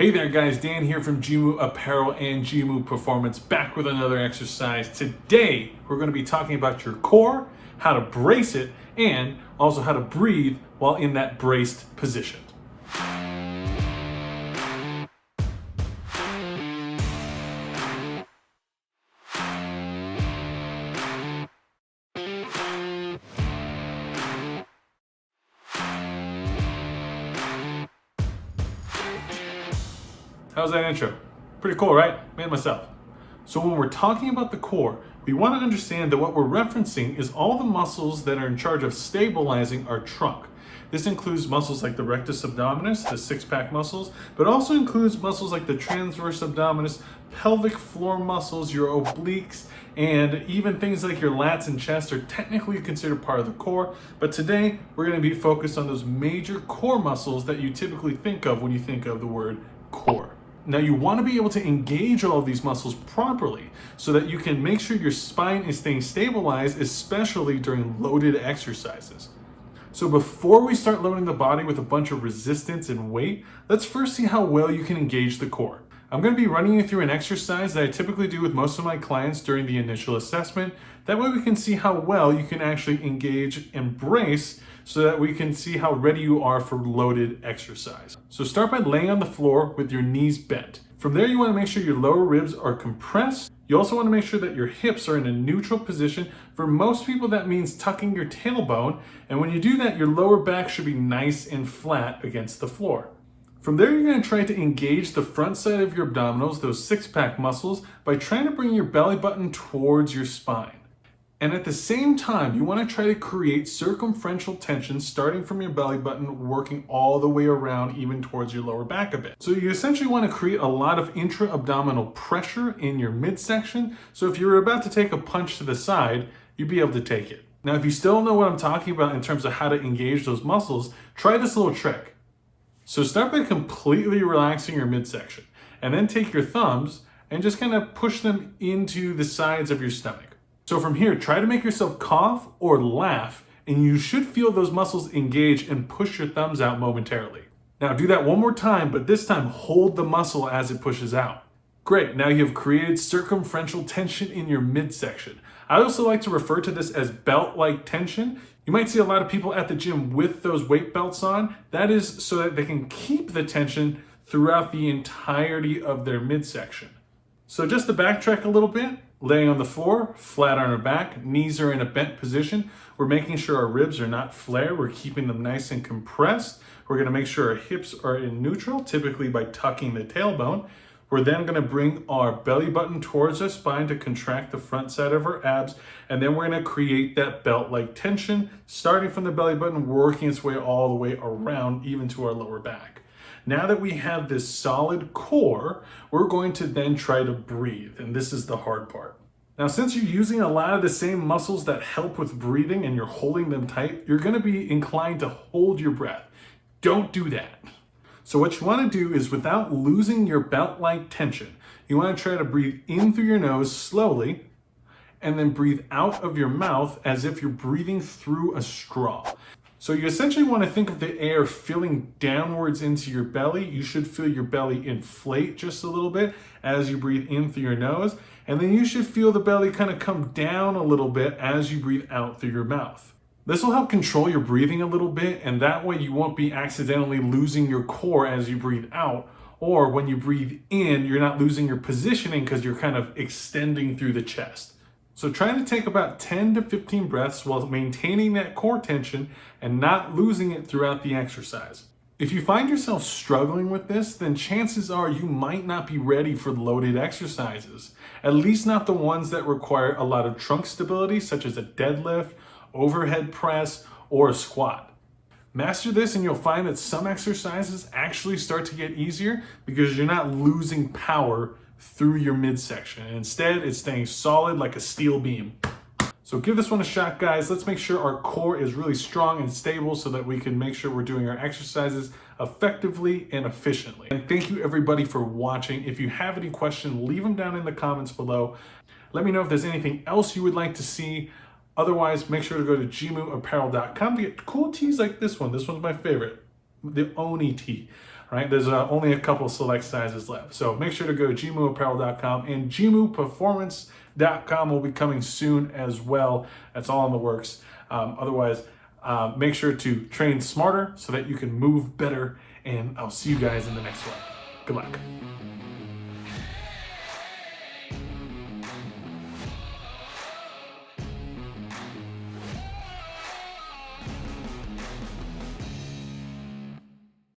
Hey there guys, Dan here from Jimu Apparel and Jimu Performance, back with another exercise. Today, we're going to be talking about your core, how to brace it, and also how to breathe while in that braced position. How's that intro? Pretty cool, right? Made it myself. So when we're talking about the core, we want to understand that what we're referencing is all the muscles that are in charge of stabilizing our trunk. This includes muscles like the rectus abdominis, the six-pack muscles, but also includes muscles like the transverse abdominis, pelvic floor muscles, your obliques, and even things like your lats and chest are technically considered part of the core. But today, we're going to be focused on those major core muscles that you typically think of when you think of the word core. Now you want to be able to engage all of these muscles properly so that you can make sure your spine is staying stabilized, especially during loaded exercises. So before we start loading the body with a bunch of resistance and weight, let's first see how well you can engage the core. I'm going to be running you through an exercise that I typically do with most of my clients during the initial assessment. That way we can see how well you can actually engage and brace so that we can see how ready you are for loaded exercise. So start by laying on the floor with your knees bent. From there, you want to make sure your lower ribs are compressed. You also want to make sure that your hips are in a neutral position. For most people, that means tucking your tailbone. And when you do that, your lower back should be nice and flat against the floor. From there, you're going to try to engage the front side of your abdominals, those six-pack muscles, by trying to bring your belly button towards your spine. And at the same time, you want to try to create circumferential tension starting from your belly button, working all the way around, even towards your lower back a bit. So you essentially want to create a lot of intra-abdominal pressure in your midsection. So if you're about to take a punch to the side, you'd be able to take it. Now, if you still don't know what I'm talking about in terms of how to engage those muscles, try this little trick. So start by completely relaxing your midsection, and then take your thumbs and just kind of push them into the sides of your stomach. So from here, try to make yourself cough or laugh, and you should feel those muscles engage and push your thumbs out momentarily. Now do that one more time, but this time hold the muscle as it pushes out. Great, now you have created circumferential tension in your midsection. I also like to refer to this as belt-like tension. You might see a lot of people at the gym with those weight belts on. That is so that they can keep the tension throughout the entirety of their midsection. So just to backtrack a little bit, laying on the floor, flat on our back, knees are in a bent position. We're making sure our ribs are not flared. We're keeping them nice and compressed. We're going to make sure our hips are in neutral, typically by tucking the tailbone. We're then going to bring our belly button towards our spine to contract the front side of our abs. And then we're going to create that belt-like tension, starting from the belly button, working its way all the way around, even to our lower back. Now that we have this solid core, we're going to then try to breathe, and this is the hard part. Now, since you're using a lot of the same muscles that help with breathing and you're holding them tight, you're going to be inclined to hold your breath. Don't do that. So what you want to do is, without losing your belt-like tension, you want to try to breathe in through your nose slowly, and then breathe out of your mouth as if you're breathing through a straw. So you essentially want to think of the air filling downwards into your belly. You should feel your belly inflate just a little bit as you breathe in through your nose. And then you should feel the belly kind of come down a little bit as you breathe out through your mouth. This will help control your breathing a little bit, and that way you won't be accidentally losing your core as you breathe out. Or when you breathe in, you're not losing your positioning because you're kind of extending through the chest. So try to take about 10 to 15 breaths while maintaining that core tension and not losing it throughout the exercise. If you find yourself struggling with this, then chances are you might not be ready for loaded exercises, at least not the ones that require a lot of trunk stability, such as a deadlift, overhead press, or a squat. Master this and you'll find that some exercises actually start to get easier because you're not losing power through your midsection. And instead, it's staying solid like a steel beam. So give this one a shot, guys. Let's make sure our core is really strong and stable so that we can make sure we're doing our exercises effectively and efficiently. And thank you everybody for watching. If you have any questions, leave them down in the comments below. Let me know if there's anything else you would like to see. Otherwise, make sure to go to jimuapparel.com to get cool tees like this one. This one's my favorite, the Oni tee. right? There's only a couple select sizes left. So make sure to go to gmuapparel.com, and gmuperformance.com will be coming soon as well. That's all in the works. Otherwise, make sure to train smarter so that you can move better, and I'll see you guys in the next one. Good luck.